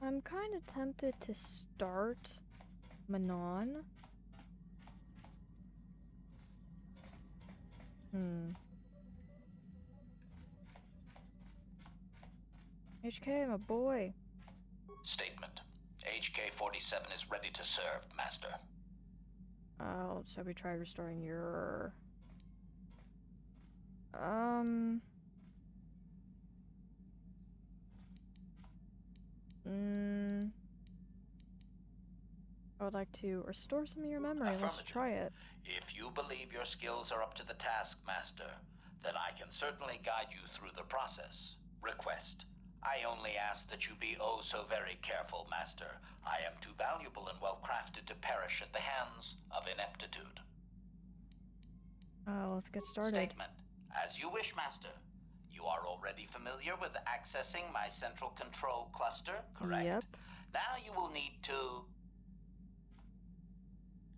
I'm kind of tempted to start Manon. HK, my boy. Statement. HK-47 is ready to serve, Master. Shall we try restoring your... I would like to restore some of your memory. Let's try it. If you believe your skills are up to the task, Master, then I can certainly guide you through the process. Request. I only ask that you be oh so very careful, Master. I am too valuable and well-crafted to perish at the hands of ineptitude. Let's get started. Statement. As you wish, Master. You are already familiar with accessing my central control cluster, correct? Yep. Now you will need to...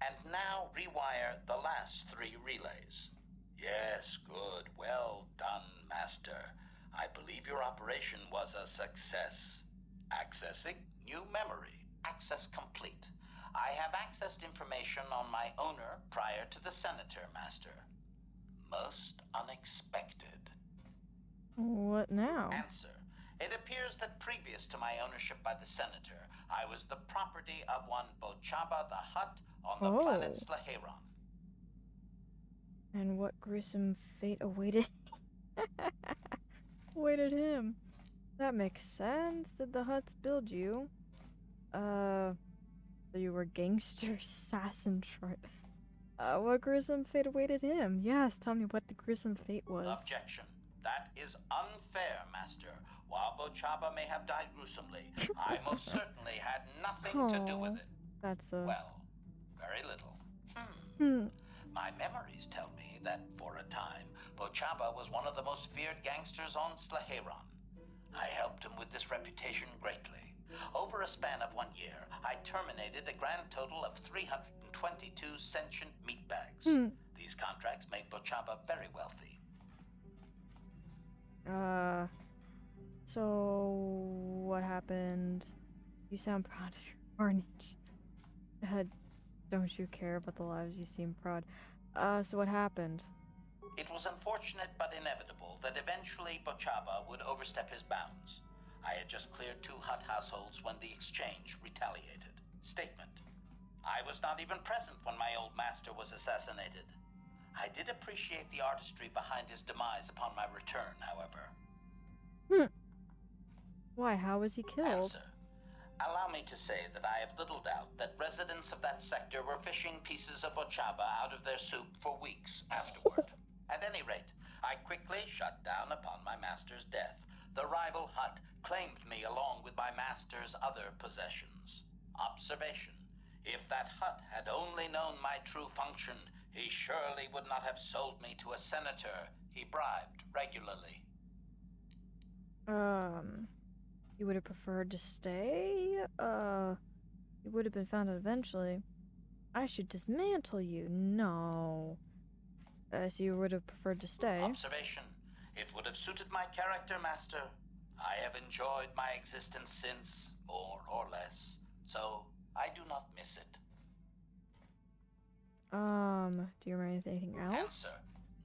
And now rewire the last 3 relays. Yes, good. Well done, Master. I believe your operation was a success. Accessing new memory. Access complete. I have accessed information on my owner prior to the Senator, Master. Most unexpected. What now? Answer. It appears that previous to my ownership by the Senator, I was the property of one Bochaba the Hutt on the planet Slaheron. And what gruesome fate awaited him? That makes sense. Did the Hutts build you? You were gangsters, assassins, right? What gruesome fate awaited him? Yes, tell me what the gruesome fate was. Objection. That is unfair, Master. While Bochaba may have died gruesomely, I most certainly had nothing to do with it. That's a... Well, very little. My memories tell me that, for a time, Bochaba was one of the most feared gangsters on Slaheron. I helped him with this reputation greatly. Over a span of 1 year, I terminated a grand total of 322 sentient meatbags. These contracts made Bochaba very wealthy. So what happened? You sound proud of your carnage. Don't you care about the lives you seem proud? So what happened? It was unfortunate but inevitable that eventually Bochaba would overstep his bounds. I had just cleared 2 Hutt households when the exchange retaliated. Statement. I was not even present when my old master was assassinated. I did appreciate the artistry behind his demise upon my return, however. Why? How was he killed? Answer. Allow me to say that I have little doubt that residents of that sector were fishing pieces of Bochaba out of their soup for weeks afterward. At any rate, I quickly shut down upon my master's death. The rival Hutt claimed me along with my master's other possessions. Observation. If that Hutt had only known my true function, he surely would not have sold me to a senator he bribed regularly. You would have preferred to stay? You would have been found out eventually. I should dismantle you. No. So you would have preferred to stay? Observation. It would have suited my character, Master. I have enjoyed my existence since, more or less, so I do not miss it. Do you remember anything else? Answer.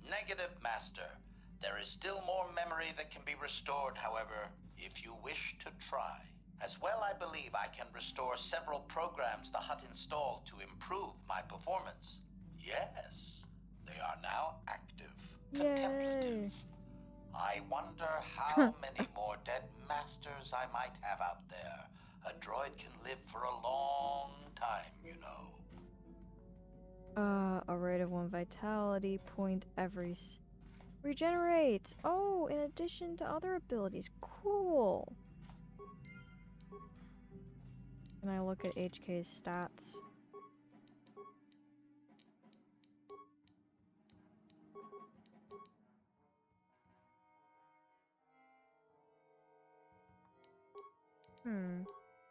Negative, Master. There is still more memory that can be restored, however, if you wish to try. As well, I believe I can restore several programs the Hutt installed to improve my performance. Yes, they are now active. Contemplative. I wonder how many more dead masters I might have out there. A droid can live for a long time, you know. A rate of 1 vitality point every... Regenerate! Oh, in addition to other abilities. Cool! Can I look at HK's stats?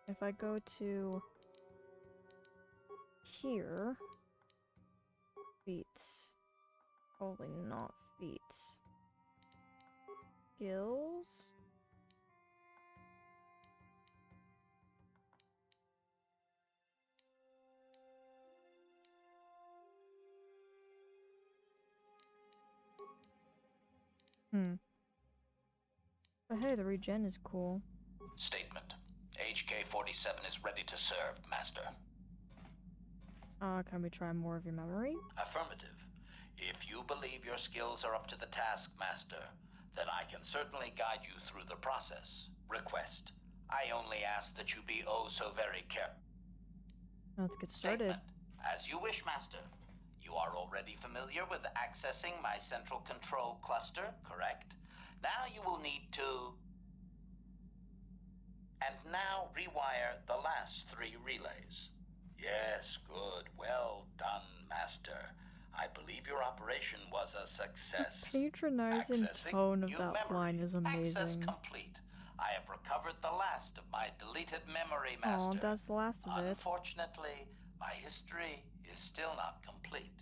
If I go to here, feats, probably not feats, skills, But hey, the regen is cool. Statement. HK-47 is ready to serve, Master. Can we try more of your memory? Affirmative. If you believe your skills are up to the task, Master, then I can certainly guide you through the process. Request. I only ask that you be oh so very careful. Let's get started. Statement. As you wish, Master. You are already familiar with accessing my central control cluster, correct? Now you will need to... And now rewire the last 3 relays. Yes, good. Well done, Master. I believe your operation was a success. Patronizing tone of that memory. line is amazing. Access complete. I have recovered the last of my deleted memory, Master. Oh, that's the last of it. Unfortunately, my history is still not complete.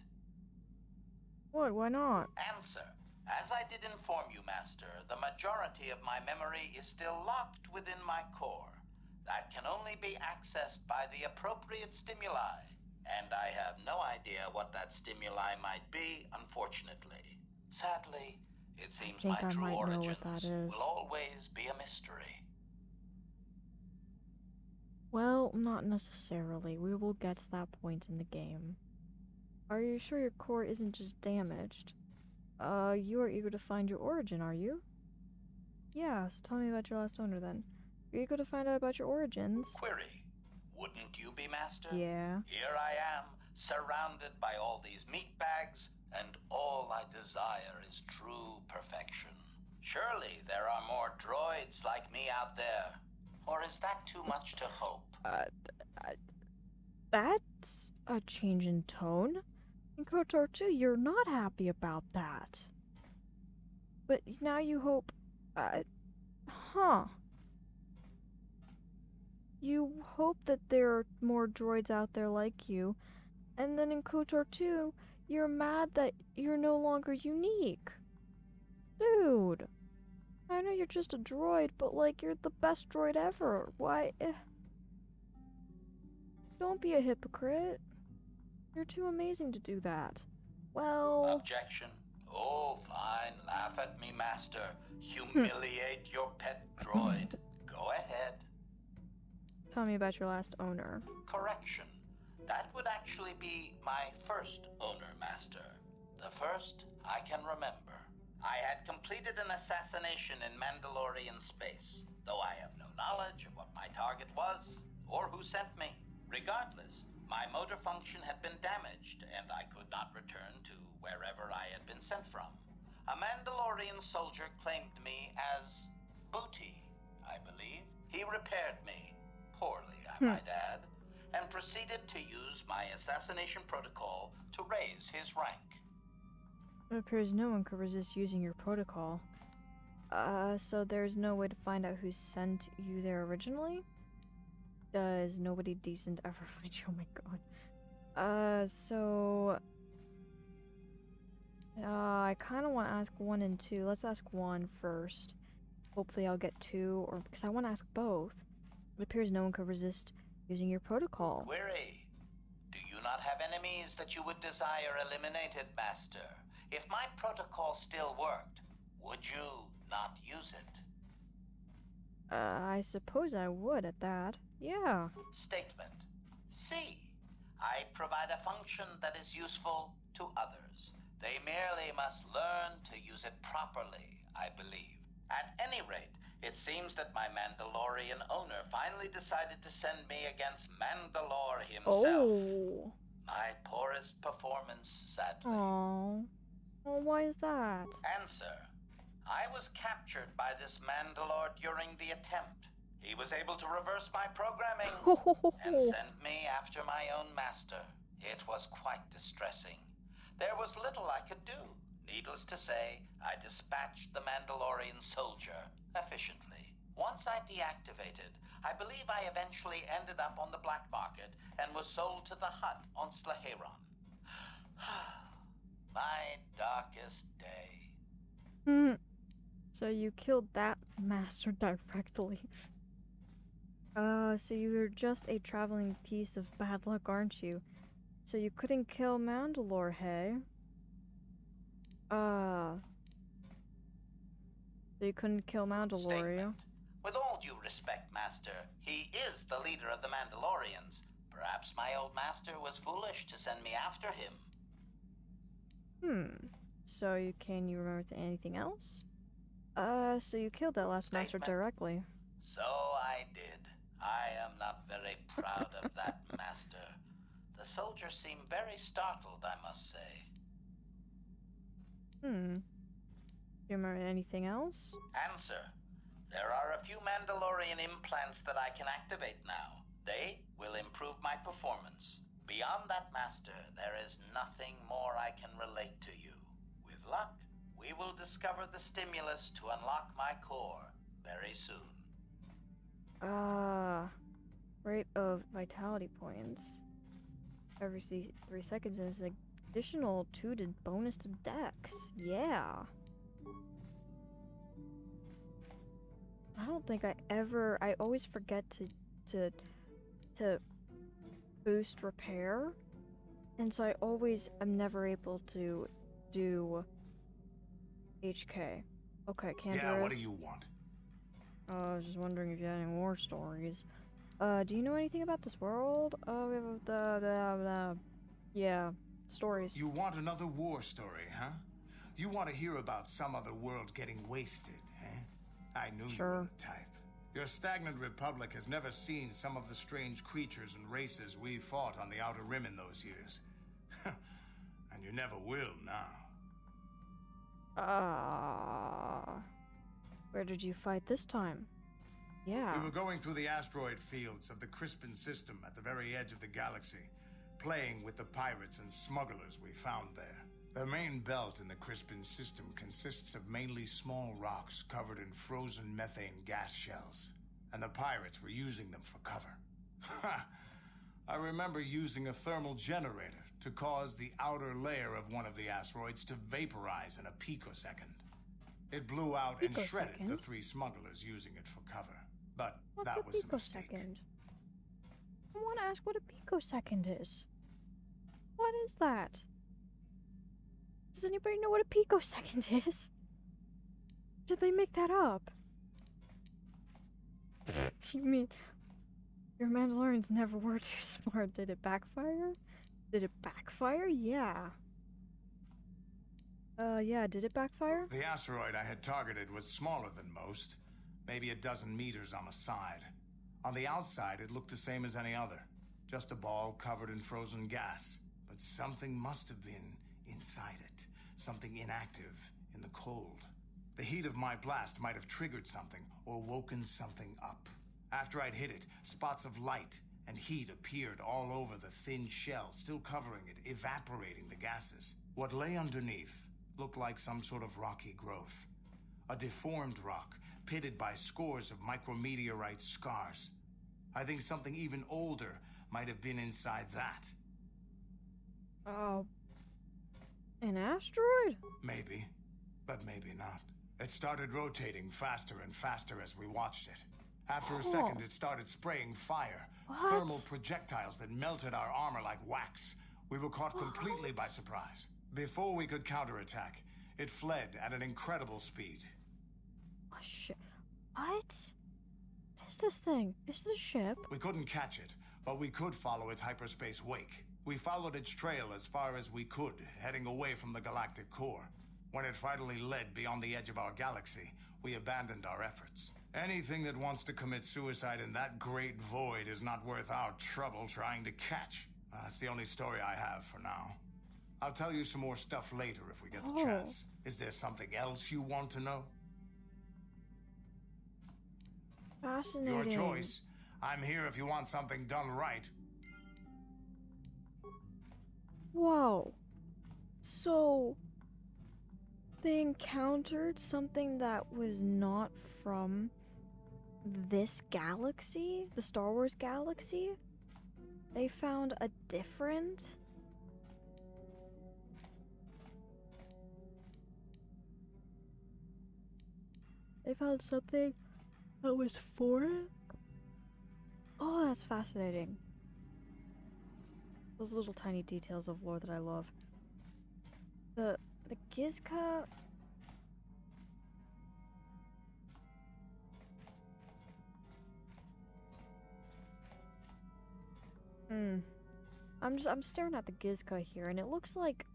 What? Why not? Answer. As I did inform you, Master, the majority of my memory is still locked within my core. That can only be accessed by the appropriate stimuli, and I have no idea what that stimuli might be, unfortunately. Sadly, it seems my I true might know origins what that is. will always be a mystery. Well, not necessarily. We will get to that point in the game. Are you sure your core isn't just damaged? You are eager to find your origin, are you? Yeah, so tell me about your last owner then. You're eager to find out about your origins? Query. Wouldn't you be, Master? Yeah. Here I am, surrounded by all these meatbags, and all I desire is true perfection. Surely there are more droids like me out there. Or is that too much to hope? That's a change in tone. In Kotor 2, you're not happy about that. But now you hope... You hope that there are more droids out there like you, and then in Kotor 2, you're mad that you're no longer unique. Dude, I know you're just a droid, but like, you're the best droid ever. Why? Don't be a hypocrite. You're too amazing to do that. Well... Objection. Oh, fine. Laugh at me, Master. Humiliate your pet droid. Go ahead. Tell me about your last owner. Correction. That would actually be my first owner, Master. The first I can remember. I had completed an assassination in Mandalorian space, though I have no knowledge of what my target was or who sent me. Regardless, my motor function had been damaged, and I could not return to wherever I had been sent from. A Mandalorian soldier claimed me as booty, I believe. He repaired me, poorly I might add, and proceeded to use my assassination protocol to raise his rank. It appears no one could resist using your protocol. So there's no way to find out who sent you there originally? Does nobody decent ever find you? Oh my god. I kind of want to ask 1 and 2. Let's ask 1 first. Hopefully I'll get 2, or because I want to ask both. It appears no one could resist using your protocol. Query. Do you not have enemies that you would desire eliminated, Master? If my protocol still worked, would you not use it? I suppose I would at that. Yeah. Statement. C. I provide a function that is useful to others. They merely must learn to use it properly, I believe. At any rate, it seems that my Mandalorian owner finally decided to send me against Mandalore himself. Oh. My poorest performance, sadly. Aww. Well, why is that? Answer. I was captured by this Mandalore during the attempt. He was able to reverse my programming and send me after my own master. It was quite distressing. There was little I could do. Needless to say, I dispatched the Mandalorian soldier efficiently. Once I deactivated, I believe I eventually ended up on the black market and was sold to the Hutt on Slaheron. My darkest day. So you killed that master directly. So you're just a traveling piece of bad luck, aren't you? So you couldn't kill Mandalore, hey? So you couldn't kill Mandalorian. Statement. With all due respect, Master, he is the leader of the Mandalorians. Perhaps my old master was foolish to send me after him. So can you remember anything else? So you killed that last master Statement. directly. So I did. I am not very proud of that, Master. The soldiers seem very startled, I must say. Do you remember anything else? Answer. There are a few Mandalorian implants that I can activate now. They will improve my performance. Beyond that, Master, there is nothing more I can relate to you. With luck, we will discover the stimulus to unlock my core very soon. Rate of vitality points. Every 3 seconds is an additional 2 to bonus to dex. Yeah. I don't think I always forget to boost repair. And so I'm never able to do HK. Okay, Cantorus. Yeah, what do you want? I was just wondering if you had any war stories. Do you know anything about this world? We have yeah, stories. You want another war story, huh? You want to hear about some other world getting wasted, eh? I knew you were the type. Your stagnant republic has never seen some of the strange creatures and races we fought on the Outer Rim in those years. And you never will now. Where did you fight this time? Yeah. We were going through the asteroid fields of the Crispin system at the very edge of the galaxy, playing with the pirates and smugglers we found there. The main belt in the Crispin system consists of mainly small rocks covered in frozen methane gas shells, and the pirates were using them for cover. I remember using a thermal generator to cause the outer layer of one of the asteroids to vaporize in a picosecond. It blew out and shredded the 3 smugglers using it for cover. But What's that was a mistake. picosecond? I want to ask what a picosecond is. What is that? Does anybody know what a picosecond is? Did they make that up? You mean your Mandalorians never were too smart? Did it backfire? Did it backfire? Yeah. Yeah, did it backfire? The asteroid I had targeted was smaller than most, maybe a dozen meters on the side. On the outside, it looked the same as any other, just a ball covered in frozen gas. But something must have been inside it, something inactive in the cold. The heat of my blast might have triggered something or woken something up. After I'd hit it, spots of light and heat appeared all over the thin shell, still covering it, evaporating the gases. What lay underneath looked like some sort of rocky growth. A deformed rock, pitted by scores of micrometeorite scars. I think something even older might have been inside that. Oh. An asteroid? Maybe, but maybe not. It started rotating faster and faster as we watched it. After a second, it started spraying fire. What? Thermal projectiles that melted our armor like wax. We were caught completely by surprise. Before we could counterattack, it fled at an incredible speed. Oh, shit. What? What is this thing? Is this a ship? We couldn't catch it, but we could follow its hyperspace wake. We followed its trail as far as we could, heading away from the galactic core. When it finally led beyond the edge of our galaxy, we abandoned our efforts. Anything that wants to commit suicide in that great void is not worth our trouble trying to catch. That's the only story I have for now. I'll tell you some more stuff later if we get the chance. Is there something else you want to know? Fascinating. Your choice. I'm here if you want something done right. Whoa. So, they encountered something that was not from this galaxy? The Star Wars galaxy? They found a different... They found something that was foreign? Oh, that's fascinating. Those little tiny details of lore that I love. The Gizka... I'm staring at the Gizka here, and it looks like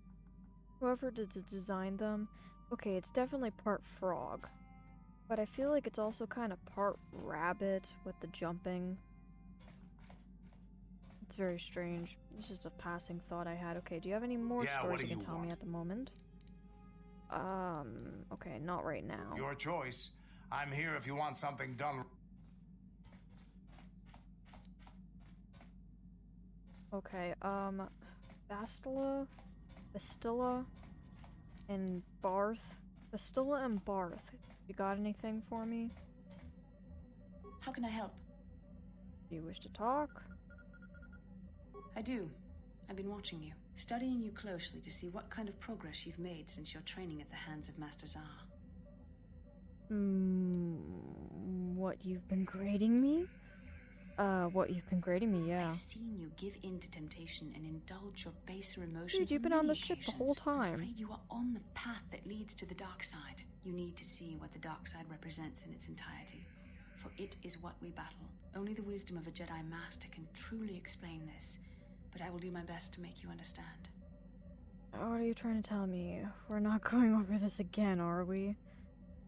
whoever designed them, okay, it's definitely part frog, but I feel like it's also kind of part rabbit with the jumping. It's very strange. It's just a passing thought I had. Okay, do you have any more stories you can tell me at the moment? Okay, not right now. Your choice. I'm here if you want something done. Okay, Bastila, and Barth. Bastila and Barth. You got anything for me? How can I help? Do you wish to talk? I do. I've been watching you, studying you closely to see what kind of progress you've made since your training at the hands of Master Zar. What you've been grading me? What you've been grading me, yeah. I've seen you give in to temptation and indulge your baser emotions. Dude, you've been on the ship the whole time. I'm afraid you are on the path that leads to the dark side. You need to see what the dark side represents in its entirety, for it is what we battle. Only the wisdom of a Jedi Master can truly explain this, but I will do my best to make you understand. What are you trying to tell me? We're not going over this again, are we?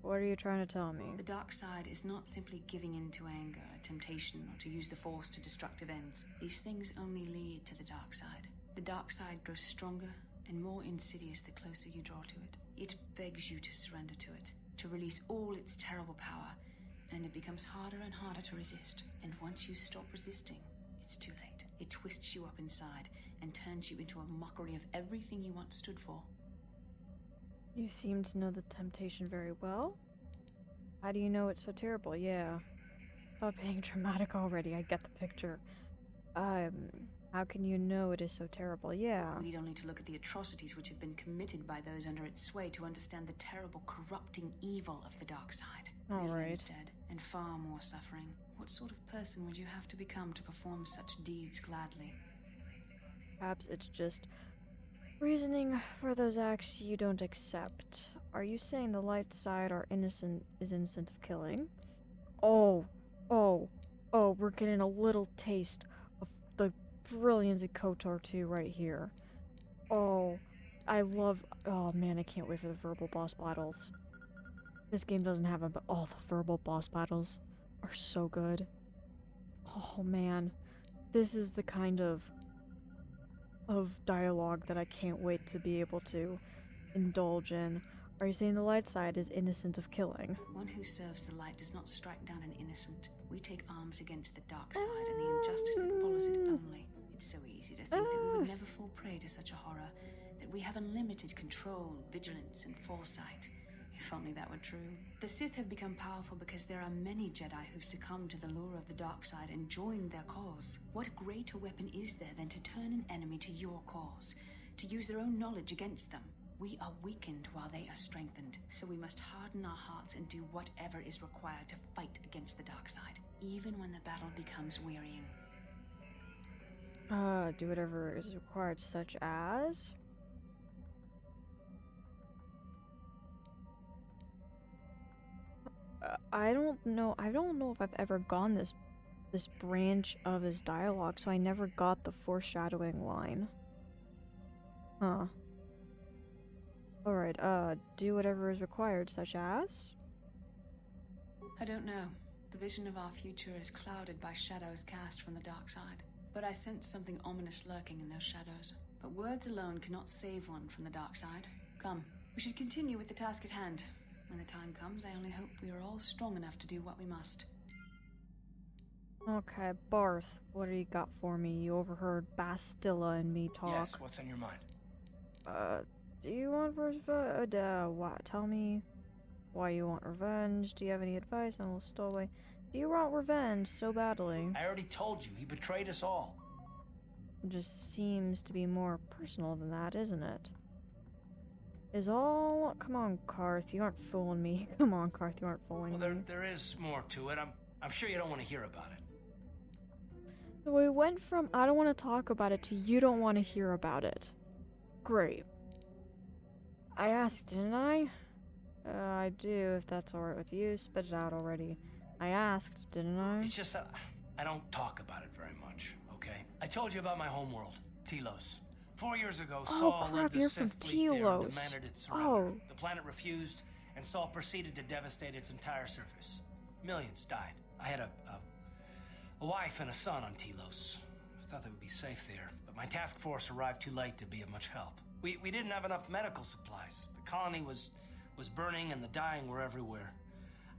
What are you trying to tell me? The dark side is not simply giving in to anger, temptation, or to use the Force to destructive ends. These things only lead to the dark side. The dark side grows stronger and more insidious the closer you draw to it. It begs you to surrender to it, to release all its terrible power, and it becomes harder and harder to resist. And once you stop resisting, it's too late. It twists you up inside and turns you into a mockery of everything you once stood for. You seem to know the temptation very well. How do you know it's so terrible? Yeah. Stop being dramatic already, I get the picture. How can you know it is so terrible? Yeah. We need only to look at the atrocities which have been committed by those under its sway to understand the terrible, corrupting evil of the dark side. Alright. Instead, and far more suffering. What sort of person would you have to become to perform such deeds gladly? Perhaps it's just reasoning for those acts you don't accept. Are you saying the light side is innocent of killing? Oh, we're getting a little taste of the brilliance of Kotor 2 right here. Oh man, I can't wait for the verbal boss battles. This game doesn't have them, but all the verbal boss battles are so good. Oh man, this is the kind of dialogue that I can't wait to be able to indulge in. Are you saying the light side is innocent of killing? One who serves the light does not strike down an innocent. We take arms against the dark side and the injustice that follows it only. It's so easy to think that we would never fall prey to such a horror, that we have unlimited control, vigilance, and foresight. If only that were true. The Sith have become powerful because there are many Jedi who've succumbed to the lure of the dark side and joined their cause. What greater weapon is there than to turn an enemy to your cause, to use their own knowledge against them? We are weakened while they are strengthened, so we must harden our hearts and do whatever is required to fight against the dark side, even when the battle becomes wearying. Do whatever is required, such as? I don't know if I've ever gone this branch of his dialogue, so I never got the foreshadowing line. Huh. Alright, do whatever is required, such as? I don't know. The vision of our future is clouded by shadows cast from the dark side. But I sense something ominous lurking in those shadows. But words alone cannot save one from the dark side. Come, we should continue with the task at hand. When the time comes, I only hope we are all strong enough to do what we must. Okay, Barth, what do you got for me? You overheard Bastila and me talk. Yes, what's on your mind? Do you want revenge? What? Tell me why you want revenge. Do you have any advice on a stowaway? Do you want revenge so badly? I already told you, he betrayed us all. It just seems to be more personal than that, isn't it? Is all... Come on, Karth, you aren't fooling me. Come on, Karth, you aren't fooling Well, me. there is more to it. I'm sure you don't want to hear about it. So we went from I don't want to talk about it to you don't want to hear about it. Great. I asked, didn't I? I do, if that's alright with you. Spit it out already. I asked, didn't I? It's just that I don't talk about it very much, okay? I told you about my homeworld, Telos. 4 years ago, Oh Saul led crap, the you're Sith from fleet there and Telos. demanded its surrender. Oh. The planet refused, and Saul proceeded to devastate its entire surface. Millions died. I had a wife and a son on Telos. I thought they would be safe there, but my task force arrived too late to be of much help. We didn't have enough medical supplies. The colony was burning and the dying were everywhere.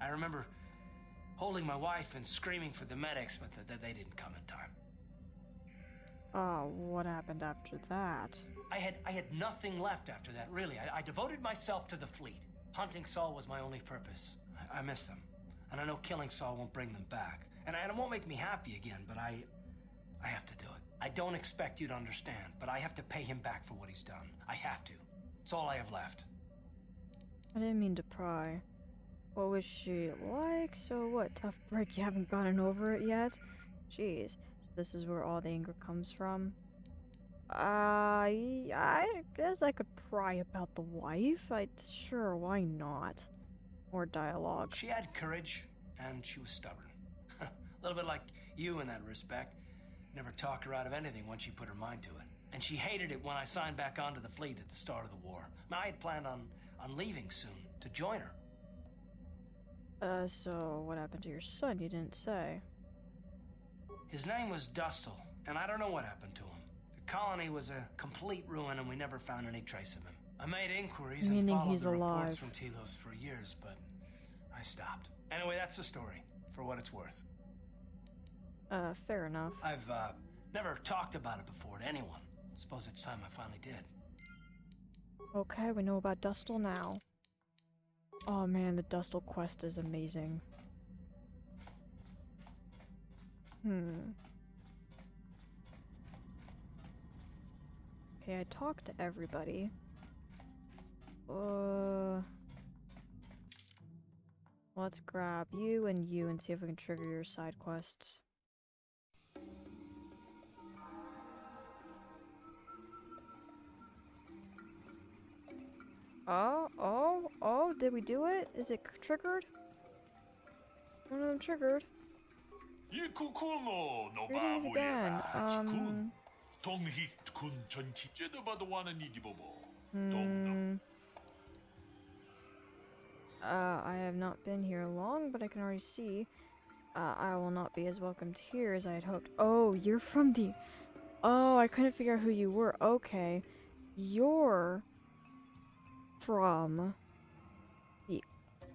I remember holding my wife and screaming for the medics, but they didn't come in time. Oh, what happened after that? I had nothing left after that, really. I devoted myself to the fleet. Hunting Saul was my only purpose. I miss them. And I know killing Saul won't bring them back. And it won't make me happy again, but I have to do it. I don't expect you to understand, but I have to pay him back for what he's done. I have to. It's all I have left. I didn't mean to pry. What was she like? So what, tough break, you haven't gotten over it yet? Jeez, so this is where all the anger comes from? I guess I could pry about the wife. Sure, why not? More dialogue. She had courage, and she was stubborn. A little bit like you in that respect. Never talked her out of anything once she put her mind to it. And she hated it when I signed back onto the fleet at the start of the war. I had planned on leaving soon to join her. So what happened to your son? You didn't say. His name was Dustle, and I don't know what happened to him. The colony was a complete ruin, and we never found any trace of him. I made inquiries and Meaning followed he's the reports alive. from Telos for years, but I stopped. Anyway, that's the story, for what it's worth. Fair enough. I've never talked about it before to anyone. Suppose it's time I finally did. Okay, we know about Dustle now. Oh man, the Dustle quest is amazing. Okay, I talked to everybody. Let's grab you and see if we can trigger your side quests. Oh, did we do it? Is it triggered? One of them triggered. Greetings again. I have not been here long, but I can already see I will not be as welcomed here as I had hoped. Oh, you're from the... Oh, I couldn't figure out who you were. Okay. You're from the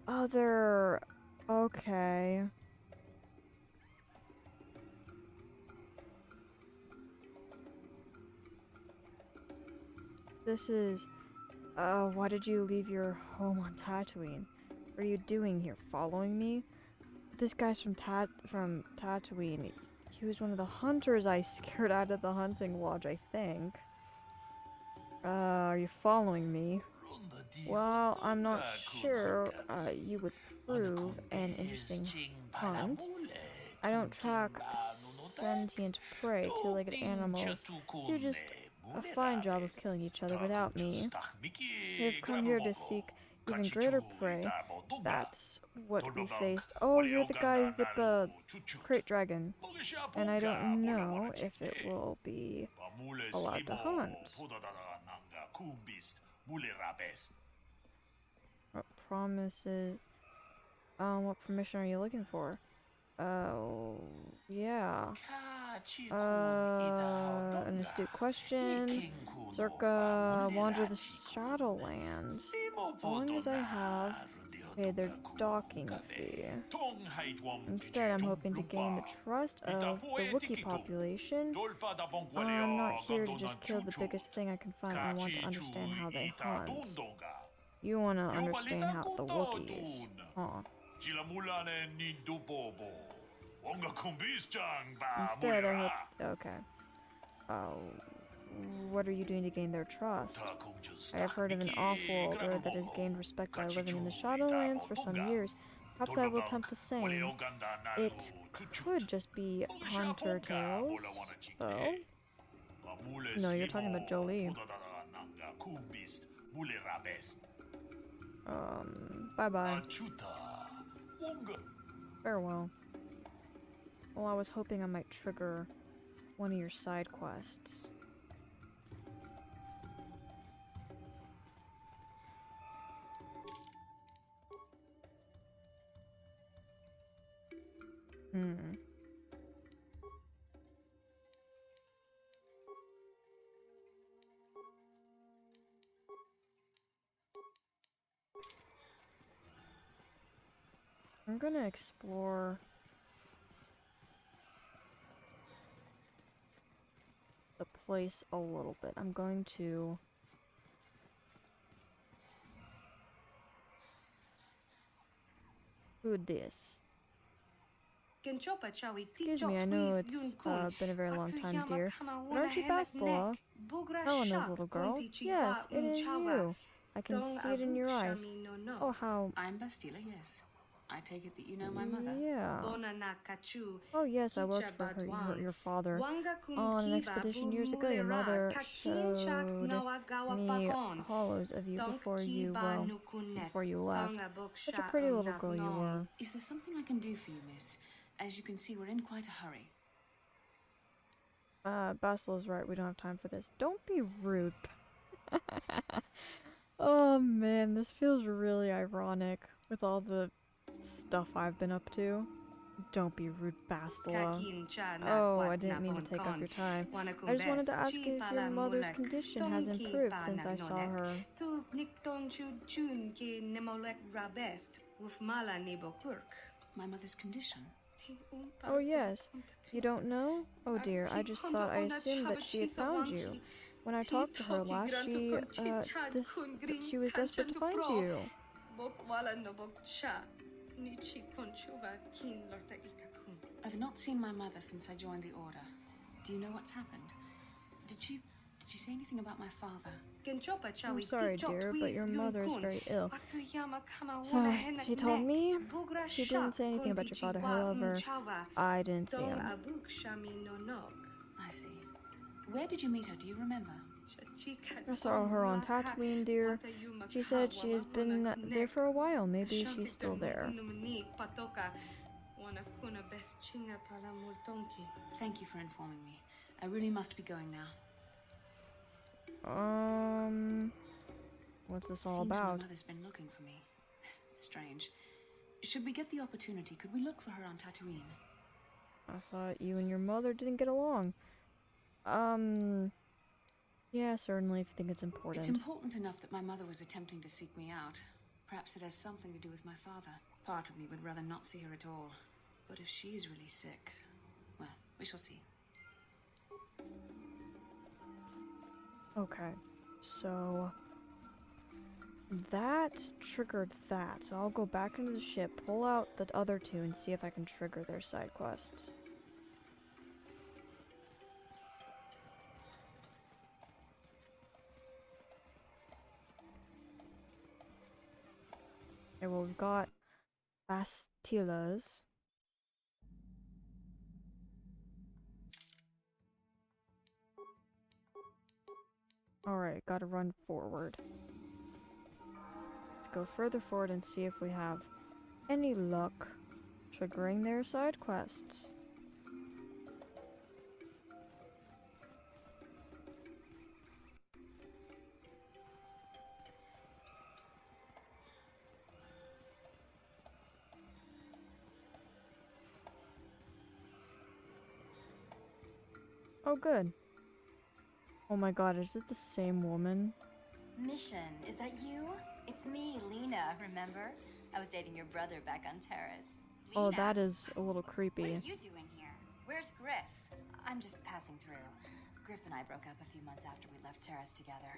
other... Okay. This is... why did you leave your home on Tatooine? What are you doing here? Following me? This guy's from Tatooine. He was one of the hunters I scared out of the hunting lodge, I think. Are you following me? Well, I'm not sure you would prove an interesting hunt. I don't track sentient prey, two-legged animals. Do just a fine job of killing each other without me. They've come here to seek even greater prey. That's what we faced. Oh, you're the guy with the crate dragon. And I don't know if it will be allowed to hunt. What promises? What permission are you looking for? Oh, yeah. An astute question. Circa wander the Shadowlands. As long as I have paid their docking fee. Instead, I'm hoping to gain the trust of the Wookiee population. I'm not here to just kill the biggest thing I can find. I want to understand how they hunt. You want to understand how the Wookiees, huh? Instead, I hope... Okay. What are you doing to gain their trust? I have heard of an off-world that has gained respect by living in the Shadowlands for some years. Perhaps I will attempt the same. It could just be Hunter Tales, though. No, you're talking about Jolie. Bye-bye. Farewell. Well, I was hoping I might trigger one of your side quests. Hmm. I'm gonna explore the place a little bit. I'm going to... Who this? Excuse me, I know it's been a very long time, dear. But aren't you Bastila? Helena's little girl? Yes, it is you. I can see it in your eyes. Oh, how... I'm Bastila, yes. I take it that you know my mother. Yeah. Oh, yes, I worked for your father. On an expedition years ago, your mother showed me hollows of you before you left. Such a pretty little girl you were. Is there something I can do for you, miss? As you can see, we're in quite a hurry. Basila's right, we don't have time for this. Don't be rude. Oh man, this feels really ironic with all the stuff I've been up to. Don't be rude, Bastila. Oh, I didn't mean to take up your time. I just wanted to ask if your mother's condition has improved since I saw her. My mother's condition? Oh yes. You don't know? Oh dear, I just thought I assumed that she had found you. When I talked to her last, she was desperate to find you. I've not seen my mother since I joined the Order. Do you know what's happened? Did she say anything about my father? I'm sorry, dear, but your mother is very ill. So, she told me she didn't say anything about your father, however, I didn't see him. I see. Where did you meet her? Do you remember? I saw her on Tatooine, dear. She said she has been there for a while. Maybe she's still there. Thank you for informing me. I really must be going now. What's this all Seems about? my mother's been looking for me. Strange. Should we get the opportunity, could we look for her on Tatooine? I thought you and your mother didn't get along. Yeah, certainly, if you think it's important. It's important enough that my mother was attempting to seek me out. Perhaps it has something to do with my father. Part of me would rather not see her at all. But if she's really sick, well, we shall see. Okay, so that triggered that. So I'll go back into the ship, pull out the other two, and see if I can trigger their side quests. Okay, well, we've got Bastila's. Alright, gotta run forward. Let's go further forward and see if we have any luck triggering their side quests. Oh, good. Oh my god, is it the same woman? Mission, is that you? It's me, Lena, remember? I was dating your brother back on Terrace. Oh, Lena, that is a little what creepy. are you doing here? Where's Griff? I'm just passing through. Griff and I broke up a few months after we left Terrace together.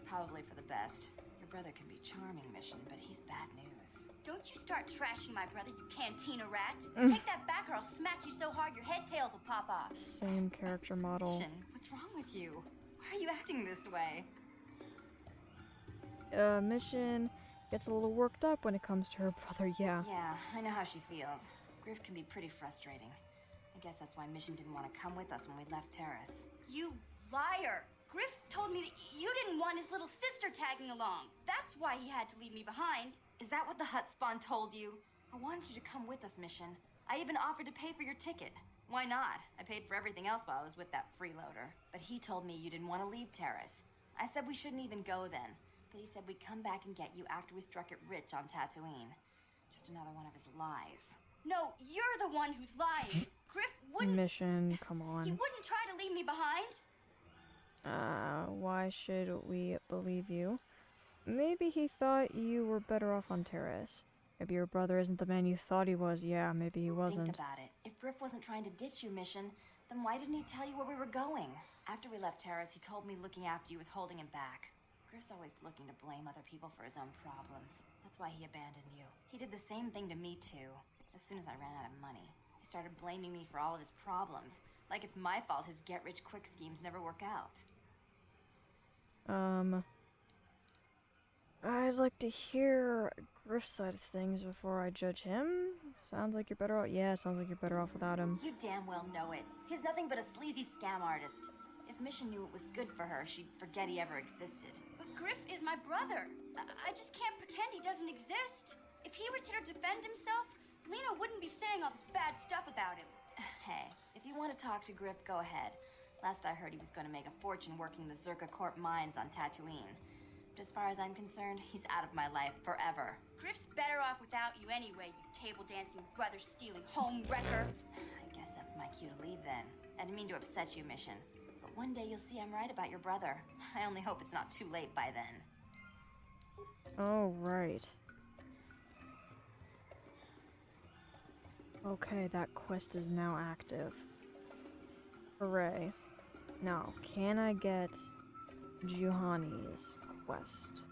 Probably for the best. Your brother can be charming, Mission, but he's bad news. Don't you start trashing my brother, you cantina rat! Take that back or I'll smack you so hard your head tails will pop off! Same character model. Mission, what's wrong with you? Why are you acting this way? Mission gets a little worked up when it comes to her brother, yeah. Yeah, I know how she feels. Griff can be pretty frustrating. I guess that's why Mission didn't want to come with us when we left Terrace. You liar! Griff told me that you didn't want his little sister tagging along. That's why he had to leave me behind. Is that what the Hut Spawn told you? I wanted you to come with us, Mission. I even offered to pay for your ticket. Why not? I paid for everything else while I was with that freeloader. But he told me you didn't want to leave Terrace. I said we shouldn't even go then. But he said we'd come back and get you after we struck it rich on Tatooine. Just another one of his lies. No, you're the one who's lying. Griff wouldn't... Mission, come He on. wouldn't try to leave me behind. Why should we believe you? Maybe he thought you were better off on Terrace. Maybe your brother isn't the man you thought he was. Yeah, maybe he wasn't. Think about it. If Griff wasn't trying to ditch you, Mission, then why didn't he tell you where we were going? After we left Terrace, he told me looking after you was holding him back. Griff's always looking to blame other people for his own problems. That's why he abandoned you. He did the same thing to me, too. As soon as I ran out of money, he started blaming me for all of his problems. Like it's my fault his get-rich-quick schemes never work out. I'd like to hear Griff's side of things before I judge him. Sounds like you're better off. Yeah, sounds like you're better off without him. You damn well know it. He's nothing but a sleazy scam artist. If Mission knew it was good for her, she'd forget he ever existed. But Griff is my brother. I just can't pretend he doesn't exist. If he was here to defend himself, Lena wouldn't be saying all this bad stuff about him. Hey, if you want to talk to Griff, go ahead. Last I heard, he was going to make a fortune working the Zerka Corp mines on Tatooine. But as far as I'm concerned, he's out of my life forever. Griff's better off without you anyway, you table-dancing, brother-stealing home wrecker. I guess that's my cue to leave then. I didn't mean to upset you, Mission. But one day you'll see I'm right about your brother. I only hope it's not too late by then. Oh, right. Okay, that quest is now active. Hooray. Now, can I get Juhani's quest?